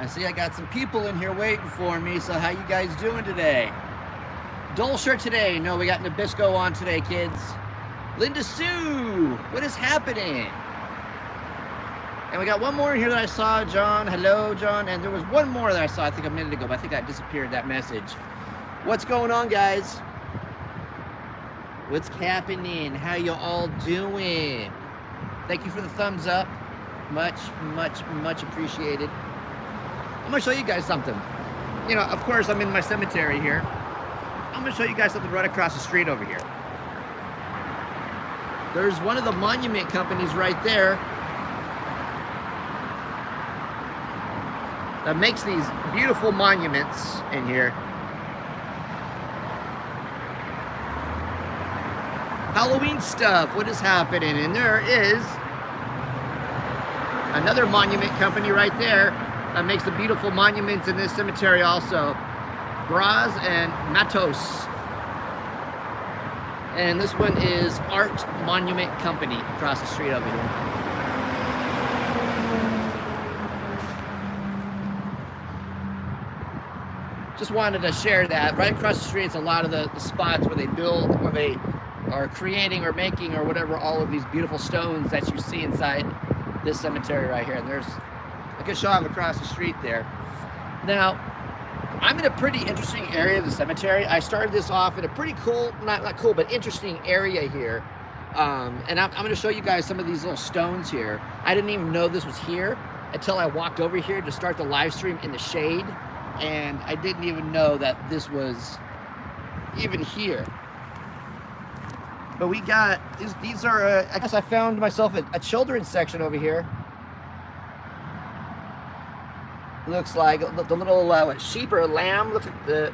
I see I got some people in here waiting for me, so how you guys doing today? Dole shirt today. No, we got Nabisco on today, kids. Linda Sue, what is happening? And we got one more in here that I saw, John. Hello, John. And there was one more that I saw, I think a minute ago, but I think that disappeared, that message. What's going on, guys? What's happening? How you all doing? Thank you for the thumbs up. Much, much, much appreciated. I'm gonna show you guys something. You know, of course, I'm in my cemetery here. I'm gonna show you guys something right across the street over here. There's one of the monument companies right there that makes these beautiful monuments in here. Halloween stuff, what is happening? And there is another monument company right there that makes the beautiful monuments in this cemetery also. Braz and Matos. And this one is Art Monument Company across the street over here. Just wanted to share that. Right across the street is a lot of the spots where they build, where they are creating or making or whatever, all of these beautiful stones that you see inside this cemetery right here. And there's a good shot across the street there. Now, I'm in a pretty interesting area of the cemetery. I started this off in a pretty cool, not cool, but interesting area here. And I'm going to show you guys some of these little stones here. I didn't even know this was here until I walked over here to start the live stream in the shade. And I didn't even know that this was even here. But we got, these are, I guess I found myself a children's section over here. Looks like the little sheep or lamb, looks like the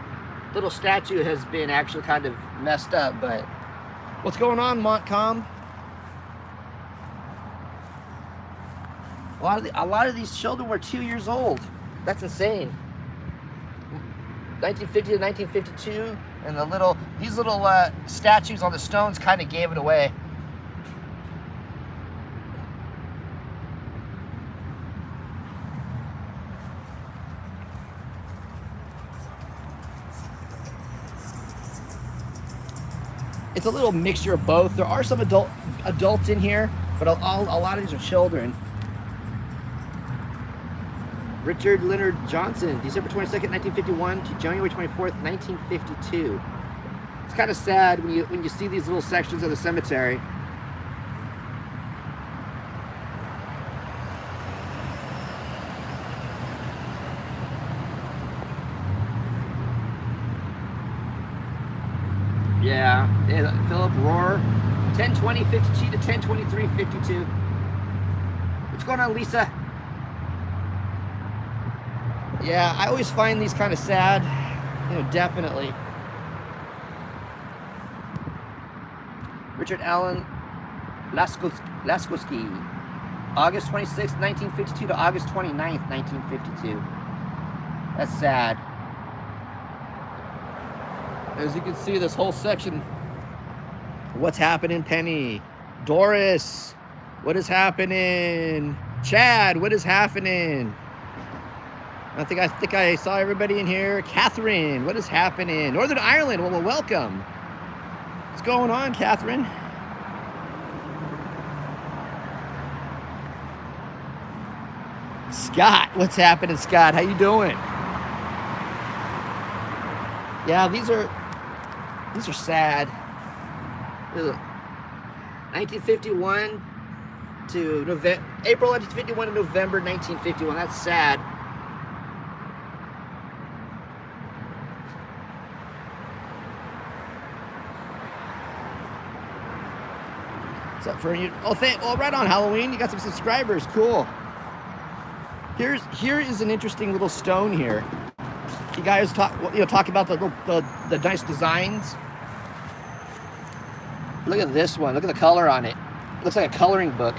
little statue has been actually kind of messed up, but what's going on, Montcalm? A lot of these children were 2 years old. That's insane. 1950 to 1952, and these little statues on the stones kind of gave it away. It's a little mixture of both. There are some adults in here, but a lot of these are children. Richard Leonard Johnson, December 22nd, 1951 to January 24th, 1952. It's kind of sad when you see these little sections of the cemetery. Yeah, Philip Rohr, 10/20/52 to 10/23/52. What's going on, Lisa? Yeah, I always find these kind of sad, you know, definitely. Richard Allen Laskowski, August 26, 1952 to August 29th, 1952. That's sad. As you can see, this whole section, what's happening, Penny? Doris, what is happening? Chad, what is happening? I think I saw everybody in here. Catherine, what is happening? Northern Ireland, well, welcome. What's going on, Catherine? Scott, what's happening, Scott? How you doing? Yeah, these are sad. 1951 to April 1951 to November 1951. That's sad. What's up for you? Oh, right on, Halloween. You got some subscribers. Cool. Here is an interesting little stone here. You guys talk about the nice designs. Look at this one. Look at the color on it. It looks like a coloring book.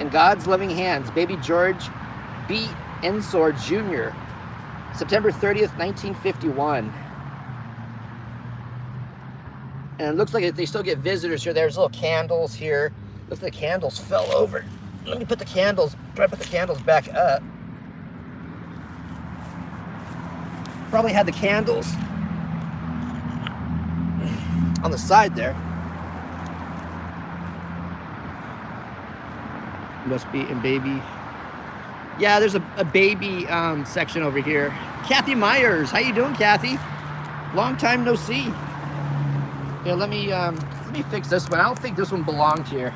In God's Loving Hands, Baby George B. Ensor Jr. September 30th, 1951. And it looks like they still get visitors here. There's little candles here. Looks like the candles fell over. Let me put the candles back up. Probably had the candles on the side there. Must be in baby. Yeah, there's a baby section over here. Kathy Myers, how you doing, Kathy? Long time no see. Yeah, let me fix this one. I don't think this one belonged here.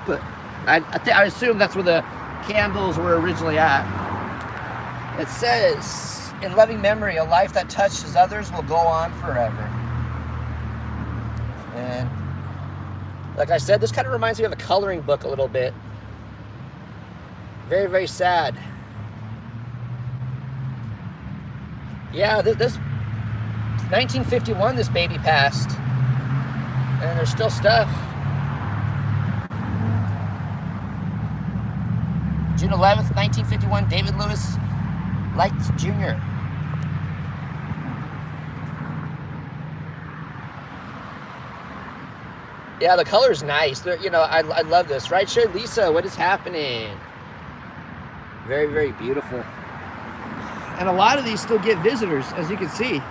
But I assume that's where the candles were originally at. It says, in loving memory, a life that touches others will go on forever. And like I said, this kind of reminds me of a coloring book a little bit. Very, very sad. Yeah, this 1951, this baby passed. And there's still stuff. June 11th, 1951, David Lewis Light Jr. Yeah, the color's nice. You know, I love this. Right, Sure, Lisa, what is happening? Very, very beautiful. And a lot of these still get visitors, as you can see.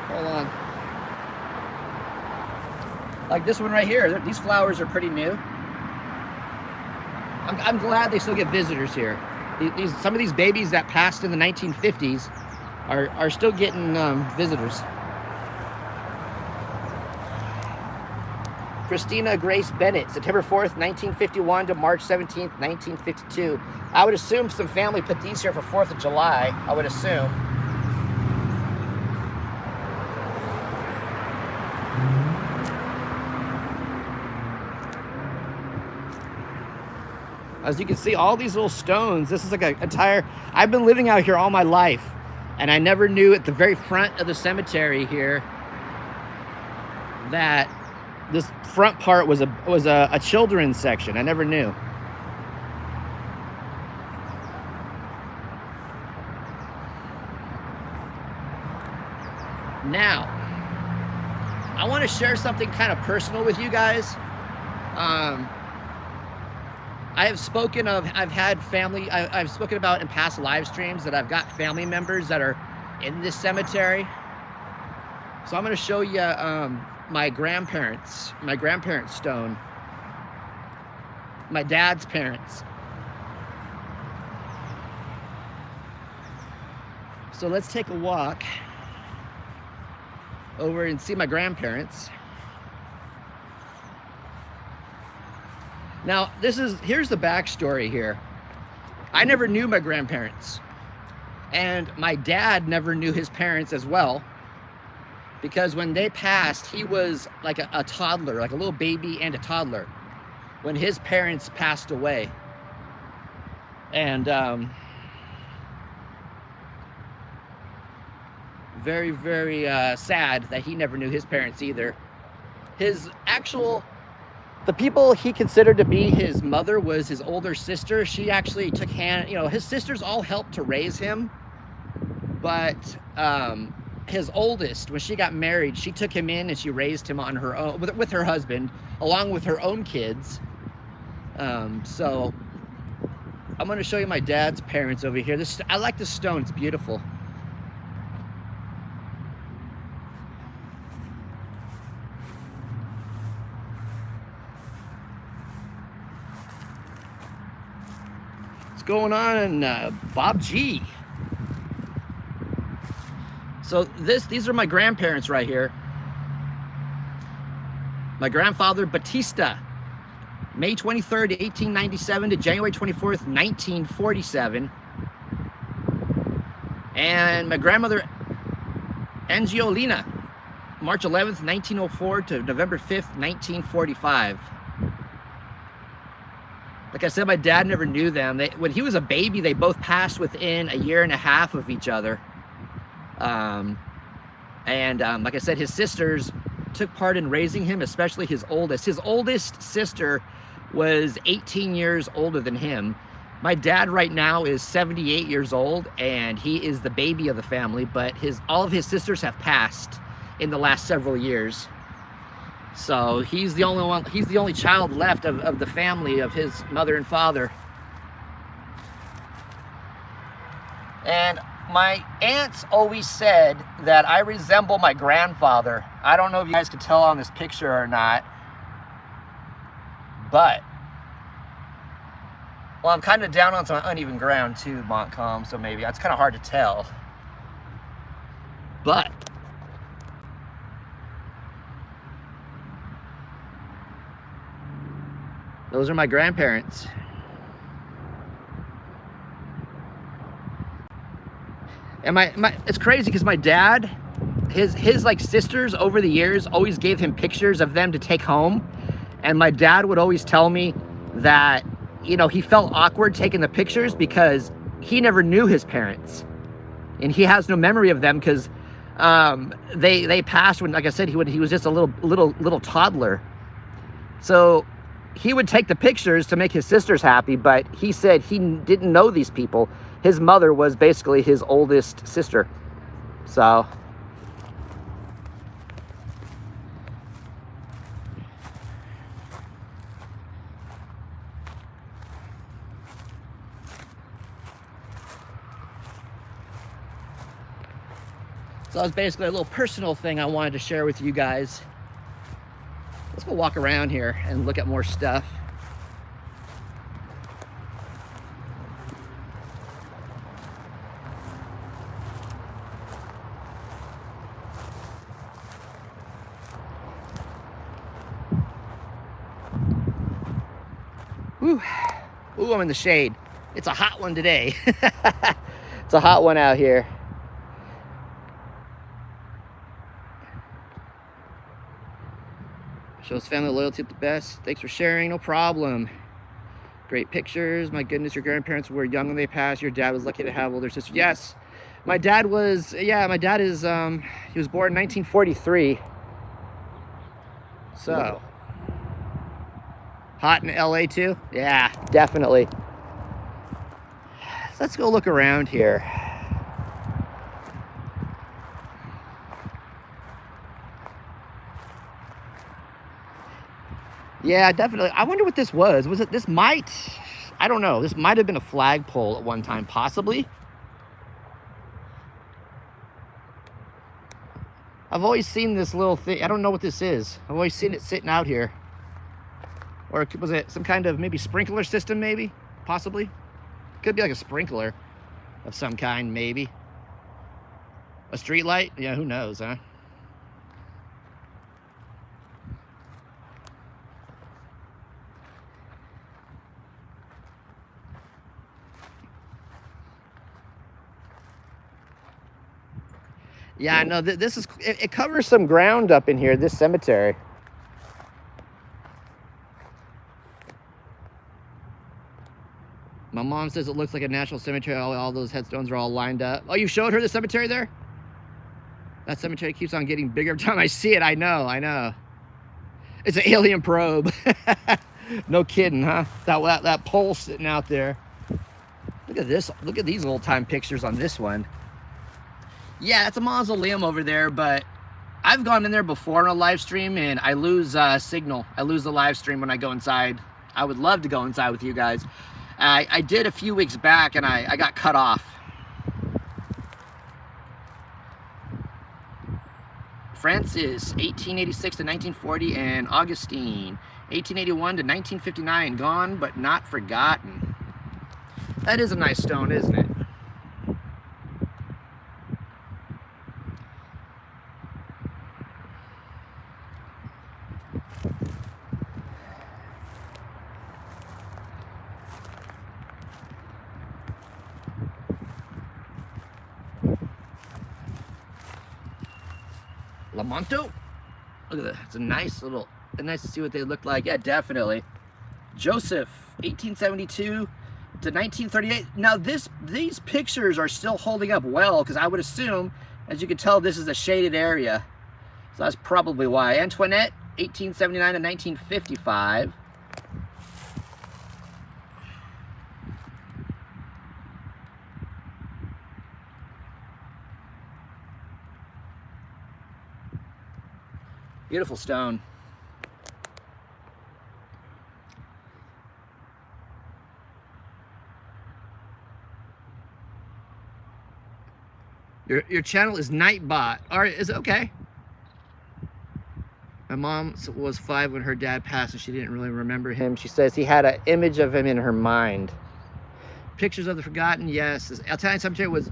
Hold on. Like this one right here. These flowers are pretty new. I'm glad they still get visitors here. Some of these babies that passed in the 1950s are still getting visitors. Christina Grace Bennett, September 4th, 1951 to March 17th, 1952. I would assume some family put these here for 4th of July, I would assume. As you can see, all these little stones, this is like an entire, I've been living out here all my life, and I never knew at the very front of the cemetery here that this front part was a children's section. I never knew. Now, I want to share something kind of personal with you guys. I've spoken about in past live streams that I've got family members that are in this cemetery. So I'm going to show you my grandparents' stone, my dad's parents. So let's take a walk over and see my grandparents. Now, here's the backstory here. I never knew my grandparents, and my dad never knew his parents as well, because when they passed, he was like a toddler, like a little baby and a toddler, when his parents passed away. And very, very sad that he never knew his parents either. The people he considered to be his mother was his older sister. She actually took his sisters all helped to raise him, but his oldest, when she got married, she took him in and she raised him on her own with her husband, along with her own kids. So I'm going to show you my dad's parents over here. I like this stone. It's beautiful. Going on, Bob G. So these are my grandparents right here. My grandfather Batista, May 23rd, 1897 to January 24th, 1947. And my grandmother Angiolina, March 11th, 1904 to November 5th, 1945. Like I said, my dad never knew them. When he was a baby, they both passed within a year and a half of each other. Like I said, his sisters took part in raising him, especially his oldest. His oldest sister was 18 years older than him. My dad right now is 78 years old, and he is the baby of the family, but all of his sisters have passed in the last several years. So he's the only child left of the family of his mother and father. And my aunts always said that I resemble my grandfather. I don't know if you guys can tell on this picture or not, but, well, I'm kind of down on some uneven ground too, Montcalm, so maybe it's kind of hard to tell. But those are my grandparents. And it's crazy because my dad, his like sisters over the years always gave him pictures of them to take home. And my dad would always tell me that, you know, he felt awkward taking the pictures because he never knew his parents. And he has no memory of them because they passed when, like I said, he was just a little toddler. So he would take the pictures to make his sisters happy, but he said he didn't know these people. His mother was basically his oldest sister. So that was basically a little personal thing I wanted to share with you guys. Let's go walk around here and look at more stuff. Ooh, I'm in the shade. It's a hot one today. It's a hot one out here. Shows family loyalty at the best. Thanks for sharing, no problem. Great pictures. My goodness, your grandparents were young when they passed. Your dad was lucky to have older sisters. Yes, my dad was, my dad is, he was born in 1943. So, hot in LA too? Yeah, definitely. Let's go look around here. Yeah, definitely. I wonder what this was. Was it, I don't know. This might have been a flagpole at one time, possibly. I've always seen this little thing. I don't know what this is. I've always seen it sitting out here. Or was it some kind of maybe sprinkler system, maybe? Possibly. Could be like a sprinkler of some kind, maybe. A street light? Yeah, who knows, huh? Yeah, no, this is, it covers some ground up in here, this cemetery. My mom says it looks like a national cemetery. All those headstones are all lined up. Oh, you showed her the cemetery there? That cemetery keeps on getting bigger every time I see it. I know. It's an alien probe. No kidding, huh? That pole sitting out there. Look at this. Look at these old-time pictures on this one. Yeah, it's a mausoleum over there, but I've gone in there before on a live stream, and I lose signal. I lose the live stream when I go inside. I would love to go inside with you guys. I did a few weeks back, and I got cut off. Francis, 1886 to 1940, and Augustine, 1881 to 1959. Gone, but not forgotten. That is a nice stone, isn't it? Lamonto? Look at that. It's a nice little, nice to see what they look like. Yeah, definitely. Joseph, 1872 to 1938. Now these pictures are still holding up well, because I would assume, as you can tell, this is a shaded area. So that's probably why. Antoinette, 1879 to 1955. Beautiful stone. Your channel is Nightbot. All right, is it okay? My mom was 5 when her dad passed, and she didn't really remember him. She says he had an image of him in her mind. Pictures of the forgotten, yes. This Italian cemetery was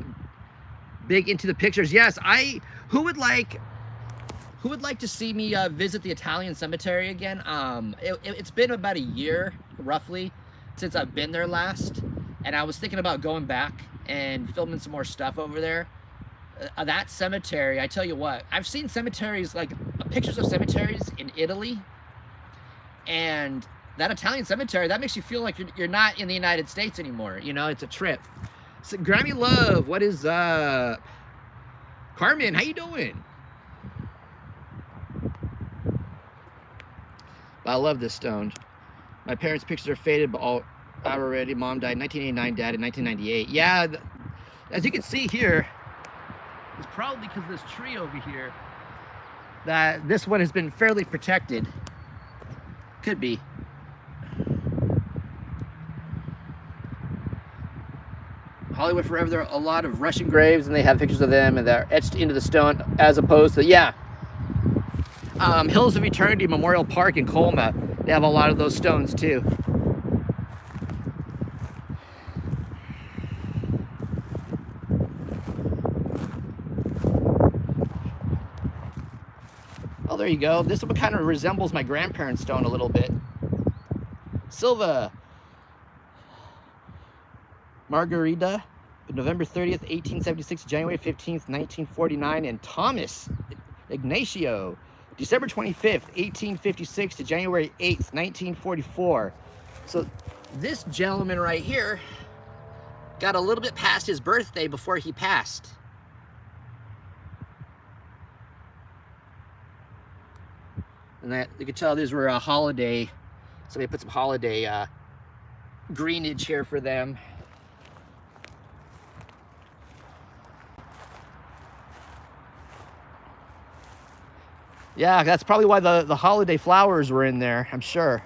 big into the pictures. Yes, who would like to see me visit the Italian cemetery again? It's been about a year, roughly, since I've been there last, and I was thinking about going back and filming some more stuff over there. That cemetery, I tell you what, I've seen cemeteries, like pictures of cemeteries in Italy, and that Italian cemetery, that makes you feel like you're not in the United States anymore. You know, it's a trip. So, Grammy Love, what is up? Carmen, how you doing? I love this stone. My parents' pictures are faded, but all out already. Mom died in 1989, dad in 1998. Yeah, as you can see here, it's probably because of this tree over here that this one has been fairly protected. Could be. Hollywood Forever, there are a lot of Russian graves, and they have pictures of them, and they're etched into the stone, as opposed to, yeah. Hills of Eternity Memorial Park in Colma, they have a lot of those stones too. Oh, there you go. This one kind of resembles my grandparents' stone a little bit. Silva. Margarita, November 30th, 1876, January 15th, 1949. And Thomas Ignacio, December 25th, 1856 to January 8th, 1944. So this gentleman right here got a little bit past his birthday before he passed. And that you could tell these were a holiday. Somebody put some holiday greenage here for them. Yeah, that's probably why the holiday flowers were in there, I'm sure.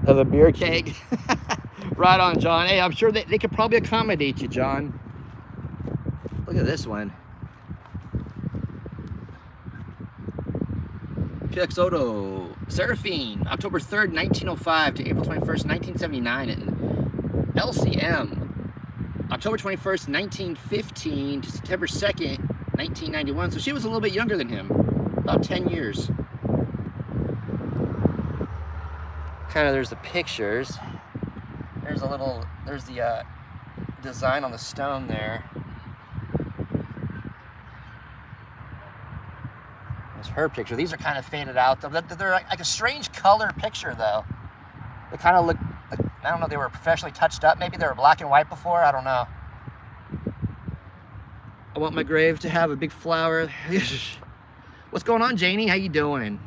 Of a beer keg. Right on, John. Hey, I'm sure they could probably accommodate you, John. Look at this one. Pixoto. Seraphine, October 3rd, 1905 to April 21st, 1979. And LCM, October 21st, 1915 to September 2nd, 1991. So she was a little bit younger than him, about 10 years. Kind of, there's the pictures. There's the design on the stone there. There's her picture. These are kind of faded out. They're like a strange color picture, though. They kind of look, like, I don't know, they were professionally touched up. Maybe they were black and white before. I don't know. I want my grave to have a big flower. What's going on, Janie? How you doing?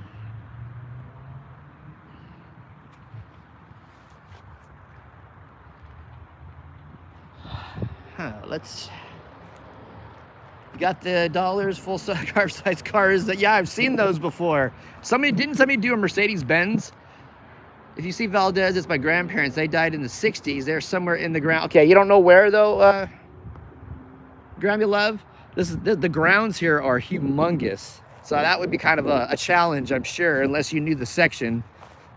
Let's. You got the dollars, full car size cars. Yeah, I've seen those before. Didn't somebody do a Mercedes Benz? If you see Valdez, it's my grandparents. They died in the 60s. They're somewhere in the ground. Okay, you don't know where though, Grammy Love? The grounds here are humongous. So that would be kind of a challenge, I'm sure, unless you knew the section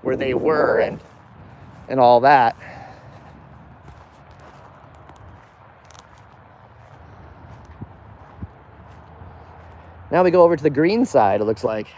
where they were and all that. Now we go over to the green side, it looks like.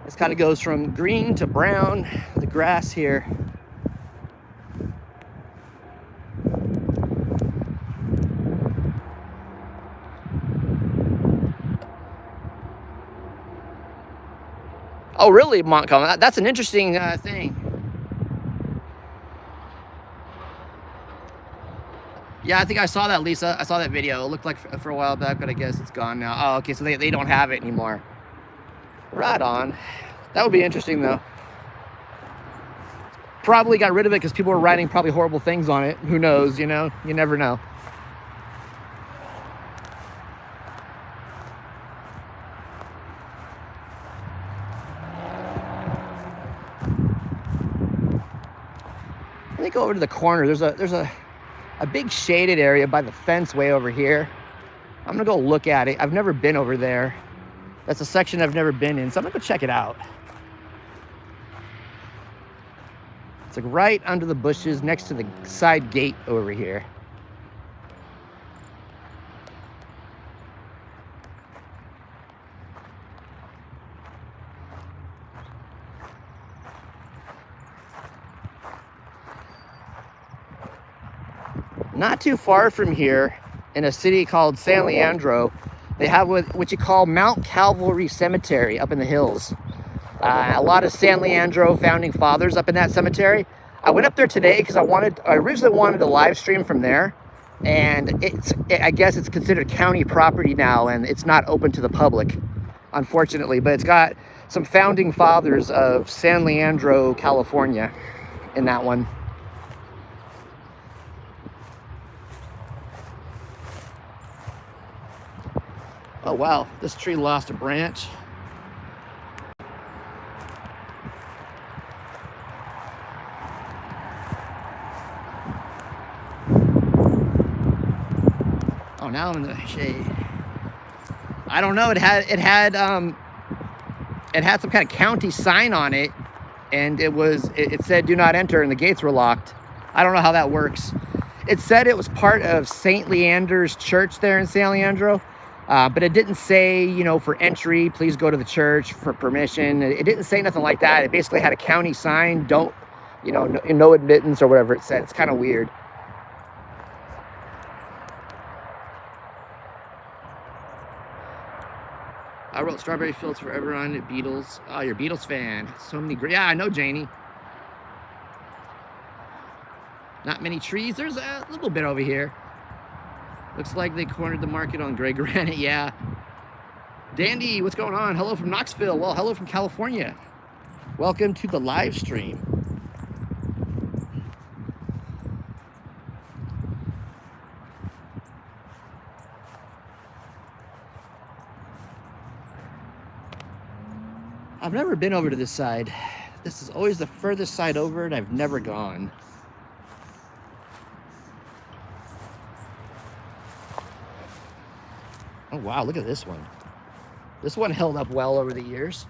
This kind of goes from green to brown, the grass here. Oh, really, Montcalm? That's an interesting thing. Yeah, I think I saw that, Lisa. I saw that video. It looked like for a while back, but I guess it's gone now. Oh, okay, so they don't have it anymore. Right on. That would be interesting, though. Probably got rid of it because people were writing probably horrible things on it. Who knows, you know? You never know. Let me go over to the corner. There's a big shaded area by the fence way over here. I'm gonna go look at it. I've never been over there. That's a section I've never been in, so I'm gonna go check it out. It's like right under the bushes next to the side gate over here. Not too far from here, in a city called San Leandro, they have what you call Mount Calvary Cemetery up in the hills. A lot of San Leandro founding fathers up in that cemetery. I went up there today because I originally wanted to live stream from there, and I guess it's considered county property now, and it's not open to the public, unfortunately. But it's got some founding fathers of San Leandro, California, in that one. Oh wow, this tree lost a branch. Oh, now I'm in the shade. I don't know. It had some kind of county sign on it, and it said "Do not enter," and the gates were locked. I don't know how that works. It said it was part of St. Leander's Church there in San Leandro. But it didn't say, you know, for entry, please go to the church for permission. It didn't say nothing like that. It basically had a county sign, don't, you know, no admittance or whatever it said. It's kind of weird. I wrote Strawberry Fields Forever on it, Beatles. Oh, you're a Beatles fan. So many great. Yeah, I know, Janie. Not many trees. There's a little bit over here. Looks like they cornered the market on gray granite, yeah. Dandy, what's going on? Hello from Knoxville. Well, hello from California. Welcome to the live stream. I've never been over to this side. This is always the furthest side over, and I've never gone. Oh, wow, look at this one. This one held up well over the years.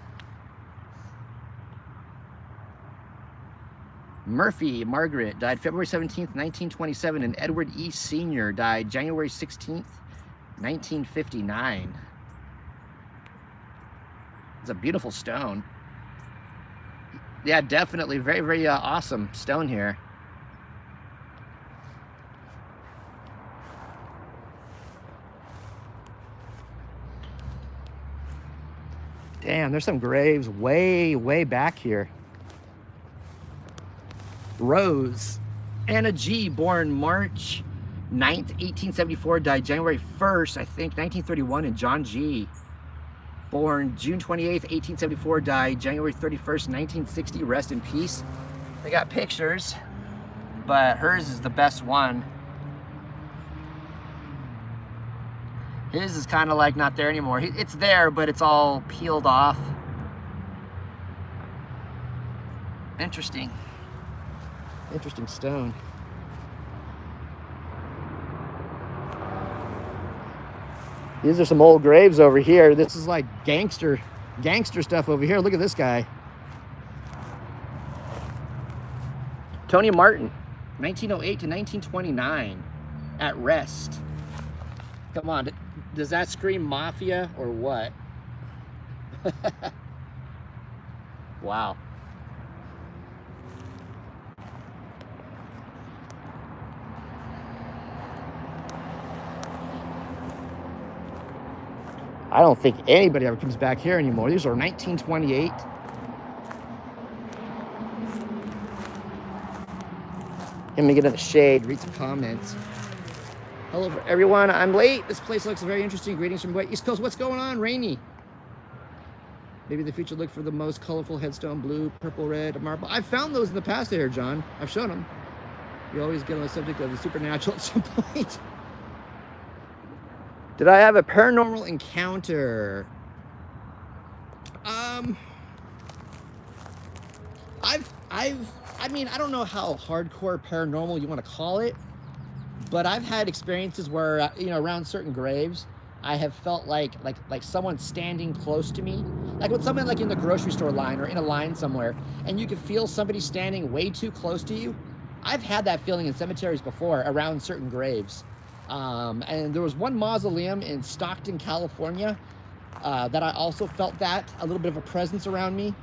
Murphy Margaret died February 17th, 1927, and Edward E. Sr. died January 16th, 1959. It's a beautiful stone. Yeah, definitely. Very, very awesome stone here. Damn, there's some graves way, way back here. Rose. Anna G., born March 9th, 1874, died January 1st, I think, 1931. And John G., born June 28th, 1874, died January 31st, 1960. Rest in peace. They got pictures, but hers is the best one. His is kind of like not there anymore. It's there, but it's all peeled off. Interesting. Interesting stone. These are some old graves over here. This is like gangster stuff over here. Look at this guy. Tony Martin, 1908 to 1929, at rest. Come on, does that scream mafia or what? Wow. I don't think anybody ever comes back here anymore. These are 1928 Let me get in the shade, read some comments. Hello everyone, I'm late. This place looks very interesting. Greetings from East Coast. What's going on? Rainy. Maybe the future look for the most colorful headstone, blue, purple, red, marble. I've found those in the past here, John. I've shown them. You always get on the subject of the supernatural at some point. Did I have a paranormal encounter? I mean, I don't know how hardcore paranormal you want to call it, but I've had experiences where, you know, around certain graves, I have felt like someone standing close to me, like with someone like in the grocery store line or in a line somewhere, and you can feel somebody standing way too close to you. I've had that feeling in cemeteries before around certain graves. And there was one mausoleum in Stockton, California, that I also felt that, a little bit of a presence around me.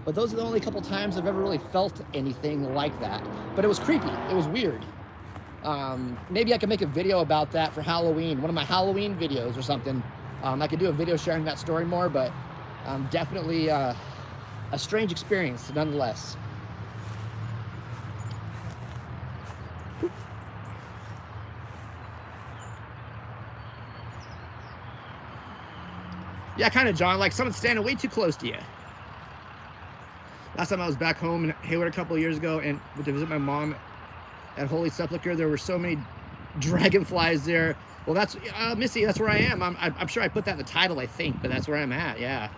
But those are the only couple times I've ever really felt anything like that. But it was creepy, it was weird. Maybe I could make a video about that for Halloween, one of my Halloween videos or something. I could do a video sharing that story more, but definitely a strange experience nonetheless. Yeah, kind of, John, like someone's standing way too close to you. Last time I was back home in Hayward a couple of years ago and went to visit my mom at Holy Sepulchre, there were so many dragonflies there. Well, that's, Missy, that's where I am. I'm sure I put that in the title, I think, but that's where I'm at, yeah.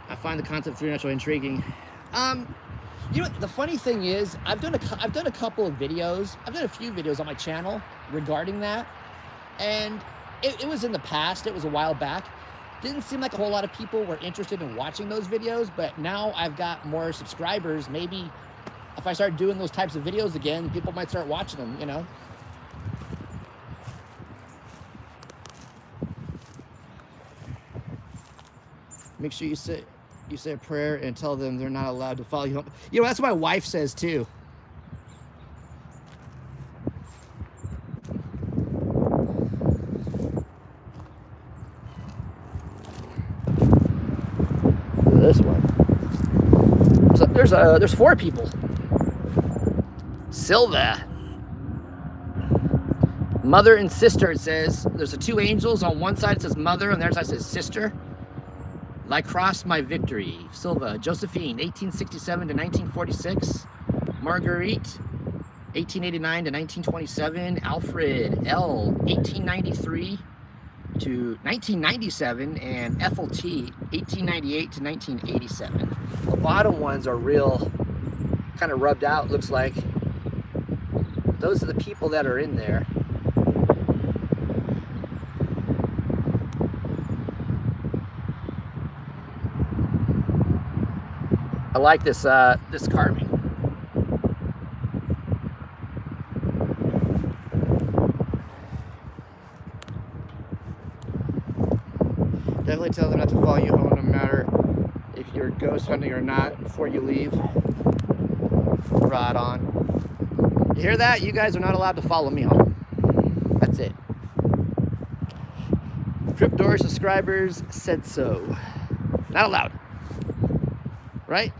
I find the concept of supernatural intriguing. You know, the funny thing is, I've done a couple of videos. I've done a few videos on my channel regarding that, and it was in the past. It was a while back. Didn't seem like a whole lot of people were interested in watching those videos, but now I've got more subscribers. Maybe if I start doing those types of videos again, people might start watching them, you know? Make sure you say a prayer and tell them they're not allowed to follow you home. You know, that's what my wife says too. This one. So there's 4 people. Silva. Mother and sister, it says. There's the 2 angels. On one side it says mother, and the other side says sister. I crossed my victory. Silva. Josephine, 1867 to 1946. Marguerite, 1889 to 1927. Alfred L, 1893 to 1997, and Ethel T, 1898 to 1987. The bottom ones are real kind of rubbed out, looks like. Those are the people that are in there. I like this this carving. Definitely tell them not to follow you home, no matter if you're ghost hunting or not, before you leave. Right on. You hear that? You guys are not allowed to follow me home. That's it. Crypt Door subscribers said so. Not allowed. Right?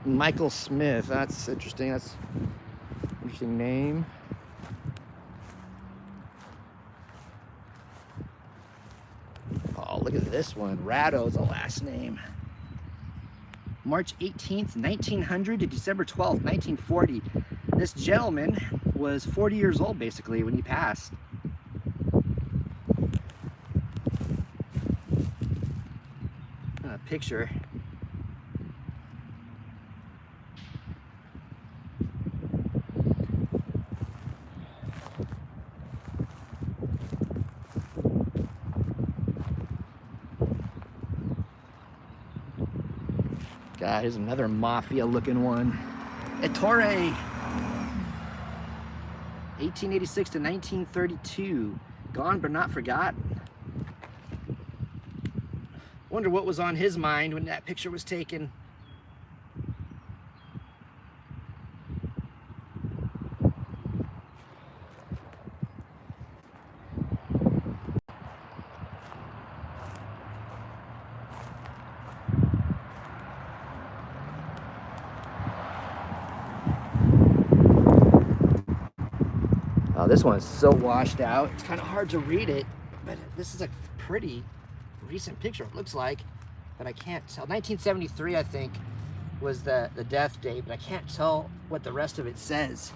Michael Smith. That's interesting. That's an interesting name. Oh, look at this one. Ratto's the last name. March 18th, 1900 to December 12th, 1940. This gentleman was 40 years old, basically, when he passed. Picture. God, here's another mafia-looking one. Ettore, 1886 to 1932. Gone but not forgotten. Wonder what was on his mind when that picture was taken. one's so washed out. It's kind of hard to read it, but this is a pretty recent picture, it looks like, but I can't tell. 1973, I think, was the death date, but I can't tell what the rest of it says.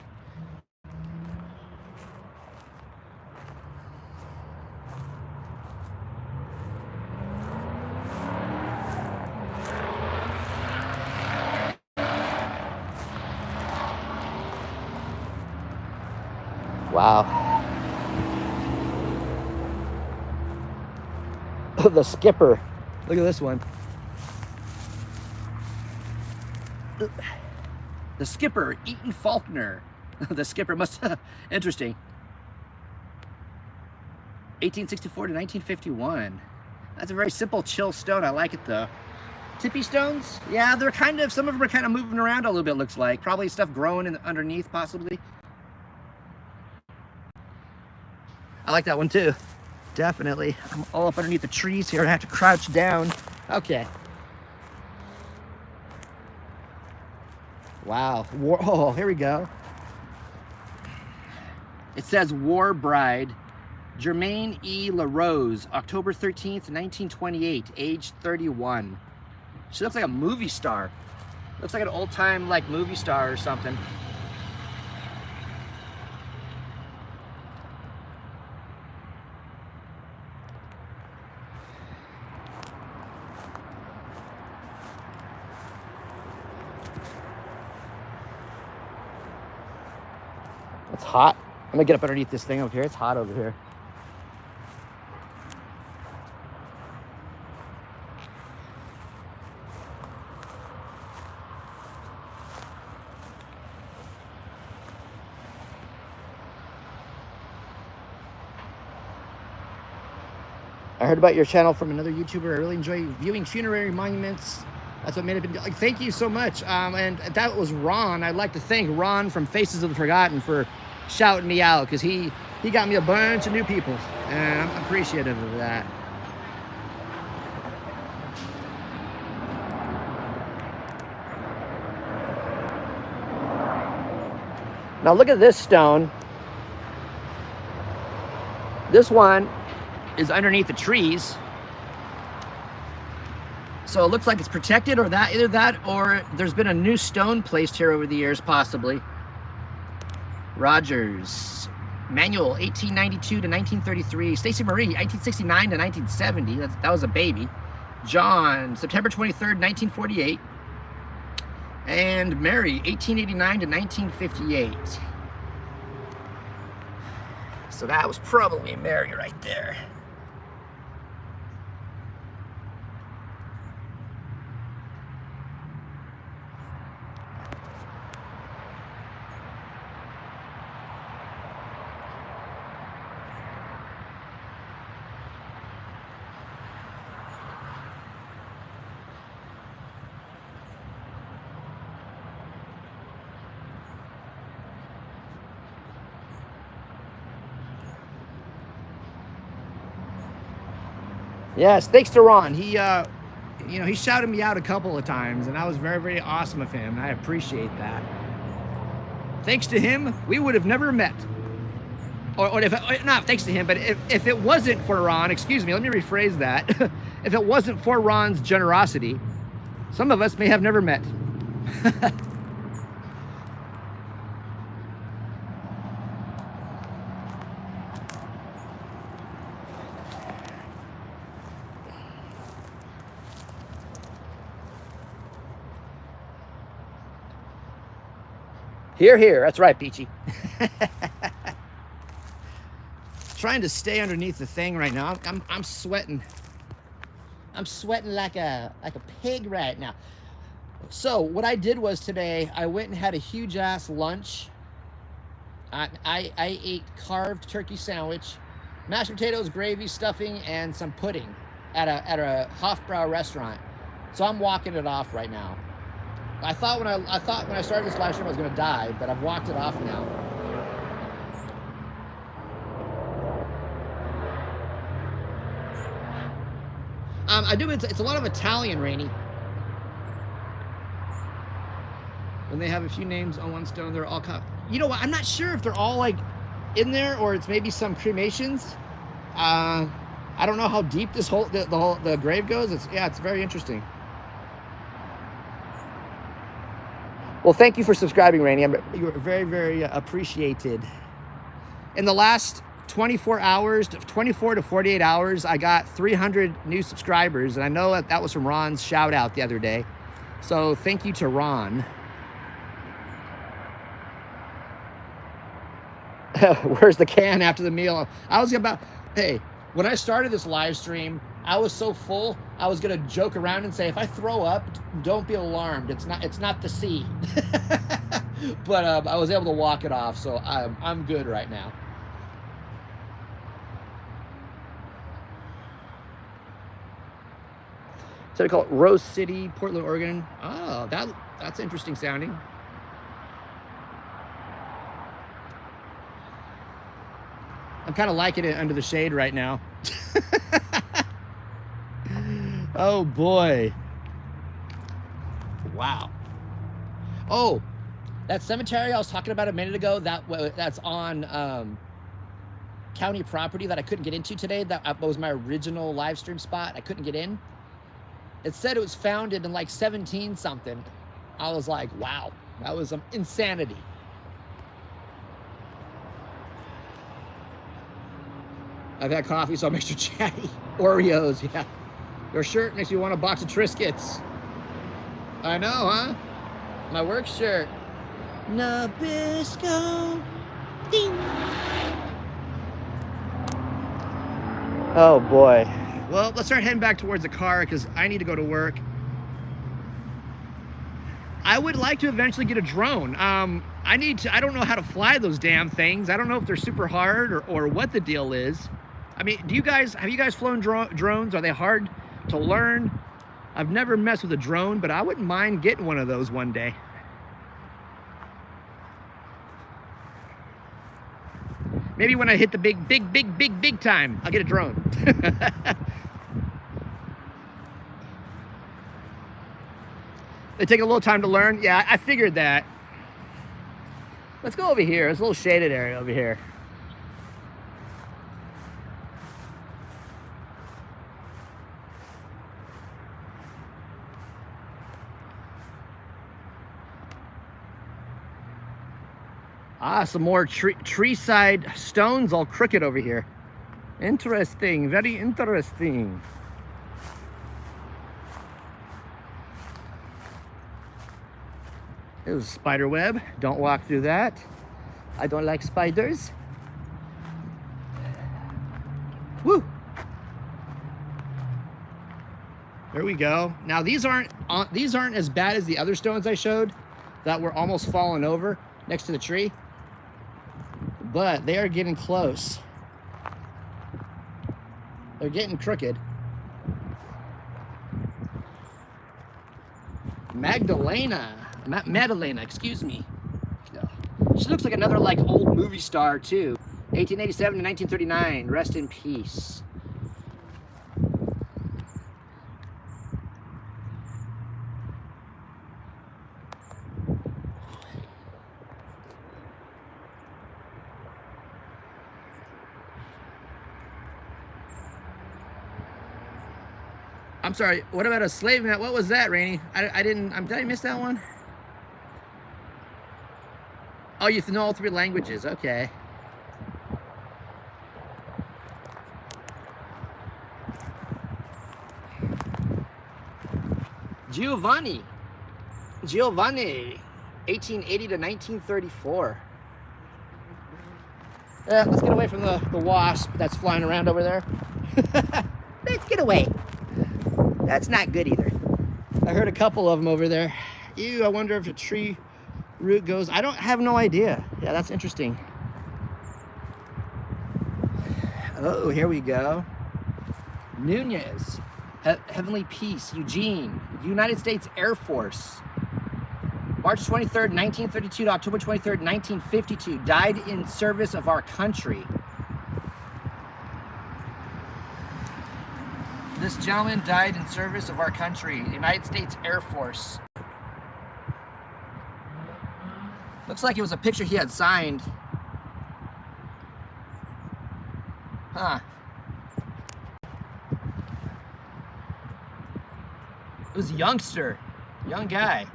Wow. The skipper. Look at this one. The skipper, Eaton Faulkner. The skipper must interesting. 1864 to 1951. That's a very simple, chill stone. I like it though. Tippy stones? Yeah, they're kind of, some of them are kind of moving around a little bit, looks like. Probably stuff growing in underneath, possibly. I like that one too. Definitely. I'm all up underneath the trees here and I have to crouch down. Okay. Wow. Oh, here we go. It says War Bride, Germaine E. LaRose, October 13th, 1928, age 31. She looks like a movie star. Looks like an old-time like movie star or something. It's hot. I'm gonna get up underneath this thing over here. It's hot over here. I heard about your channel from another YouTuber. I really enjoy viewing funerary monuments. That's what made it. Like, thank you so much. And that was Ron. I'd like to thank Ron from Faces of the Forgotten for shouting me out, because he got me a bunch of new people, and I'm appreciative of that. Now look at this stone. This one is underneath the trees. So it looks like it's protected, or that, either that or there's been a new stone placed here over the years, possibly. Rogers, Manuel, 1892 to 1933. Stacy Marie, 1869 to 1970. That was a baby. John, September 23rd, 1948. And Mary, 1889 to 1958. So that was probably Mary right there. Yes, thanks to Ron. He he shouted me out a couple of times, and that was very, very awesome of him, and I appreciate that. Thanks to him, we would have never met. Or if, not thanks to him, but if it wasn't for Ron, excuse me, let me rephrase that. If it wasn't for Ron's generosity, some of us may have never met. Here, here. That's right, Peachy. Trying to stay underneath the thing right now. I'm sweating. I'm sweating like a pig right now. So what I did was today, I went and had a huge ass lunch. I ate carved turkey sandwich, mashed potatoes, gravy, stuffing, and some pudding at a Hofbrau restaurant. So I'm walking it off right now. I thought when I started this live stream I was going to die, but I've walked it off now. I do. It's a lot of Italian, Rainy. When they have a few names on one stone, they're all. You know what? I'm not sure if they're all like in there, or it's maybe some cremations. I don't know how deep this whole the grave goes. It's very interesting. Well, thank you for subscribing, Rainey. You're very, very appreciated. In the last 24 to 48 hours, I got 300 new subscribers, and I know that was from Ron's shout out the other day. So thank you to Ron. Where's the can after the meal? Hey, when I started this live stream, I was so full, I was gonna joke around and say, if I throw up, don't be alarmed. It's not the sea. But I was able to walk it off, so I'm good right now. So they call it Rose City, Portland, Oregon. Oh, that's interesting sounding. I'm kind of liking it under the shade right now. Oh boy. Wow. Oh, that cemetery I was talking about a minute ago, that's on county property that I couldn't get into today. That was my original live stream spot. I couldn't get in. It said it was founded in like 17 something. I was like, wow, that was insanity. I've had coffee, so I'm extra chatty. Oreos, yeah. Your shirt makes me want a box of Triscuits. I know, huh? My work shirt. Nabisco. Ding. Oh boy. Well, let's start heading back towards the car because I need to go to work. I would like to eventually get a drone. I don't know how to fly those damn things. I don't know if they're super hard or what the deal is. I mean, have you guys flown drones? Are they hard to learn? I've never messed with a drone, but I wouldn't mind getting one of those one day. Maybe when I hit the big time, I'll get a drone. They take a little time to learn. Yeah, I figured that. Let's go over here. There's a little shaded area over here. Ah, some more tree side stones all crooked over here. Interesting, very interesting. There's a spider web. Don't walk through that. I don't like spiders. Woo! There we go. Now these aren't as bad as the other stones I showed that were almost falling over next to the tree. But they are getting close. They're getting crooked. Madalena, excuse me. She looks like another old movie star too. 1887 to 1939. Rest in peace. I'm sorry, what about a slave map? What was that, Rainey? Did I miss that one? Oh, you know all 3 languages, okay. Giovanni, 1880 to 1934. Yeah, let's get away from the wasp that's flying around over there. Let's get away. That's not good either. I heard a couple of them over there. Ew, I wonder if a tree root goes. I have no idea. Yeah, that's interesting. Oh, here we go. Nunez, Heavenly Peace, Eugene, United States Air Force. March 23rd, 1932 to October 23rd, 1952. Died in service of our country. This gentleman died in service of our country, United States Air Force. Looks like it was a picture he had signed. Huh. It was a youngster, young guy.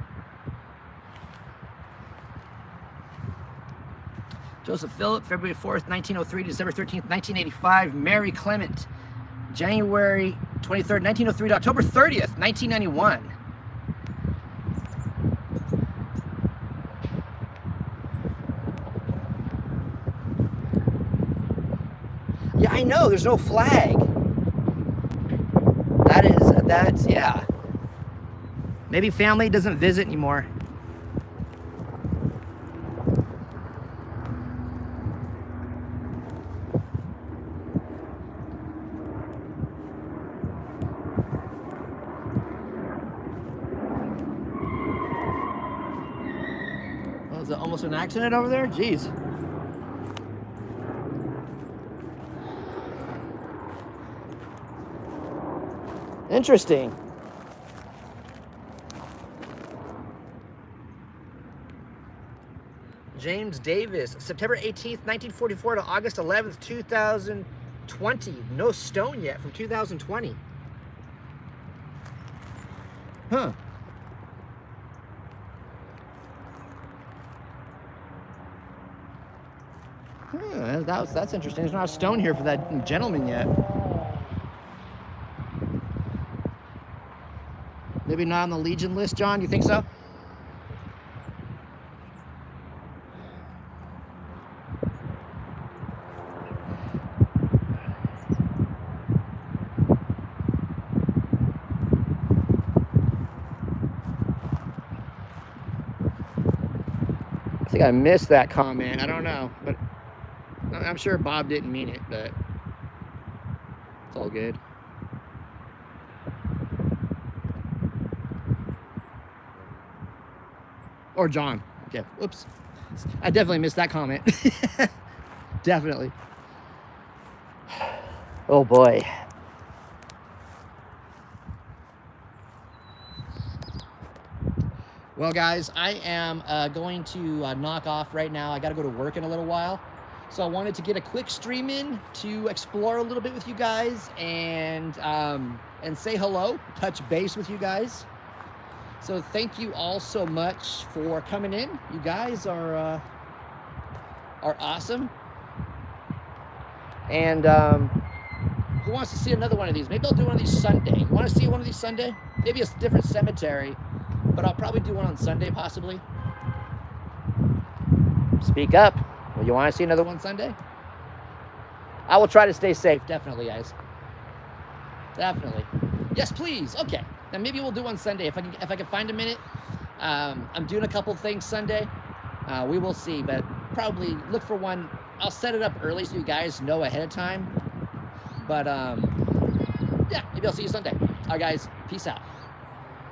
Joseph Philip, February 4th, 1903 to December 13th, 1985. Mary Clement, January 23rd, 1903 to October 30th, 1991. Yeah, I know, there's no flag. That's, yeah. Maybe family doesn't visit anymore. Oh, is it almost an accident over there? Jeez. Interesting. James Davis, September 18th, 1944 to August 11th, 2020. No stone yet from 2020. Huh. That's interesting. There's not a stone here for that gentleman yet. Maybe not on the Legion list, John? You think so? I think I missed that comment. I don't know, but I'm sure Bob didn't mean it, but it's all good. Or John. Okay, whoops. I definitely missed that comment. Definitely. Oh boy. Well, guys, I am going to knock off right now. I got to go to work in a little while. So I wanted to get a quick stream in to explore a little bit with you guys and say hello, touch base with you guys. So thank you all so much for coming in. You guys are awesome. And who wants to see another one of these? Maybe I'll do one of these Sunday. You want to see one of these Sunday? Maybe a different cemetery, but I'll probably do one on Sunday possibly. Speak up. Well, you want to see another one Sunday? I will try to stay safe, definitely, guys. Definitely. Yes, please. Okay. Now maybe we'll do one Sunday if I can find a minute. I'm doing a couple things Sunday. We will see, but probably look for one. I'll set it up early so you guys know ahead of time. But yeah, maybe I'll see you Sunday. All right, guys. Peace out.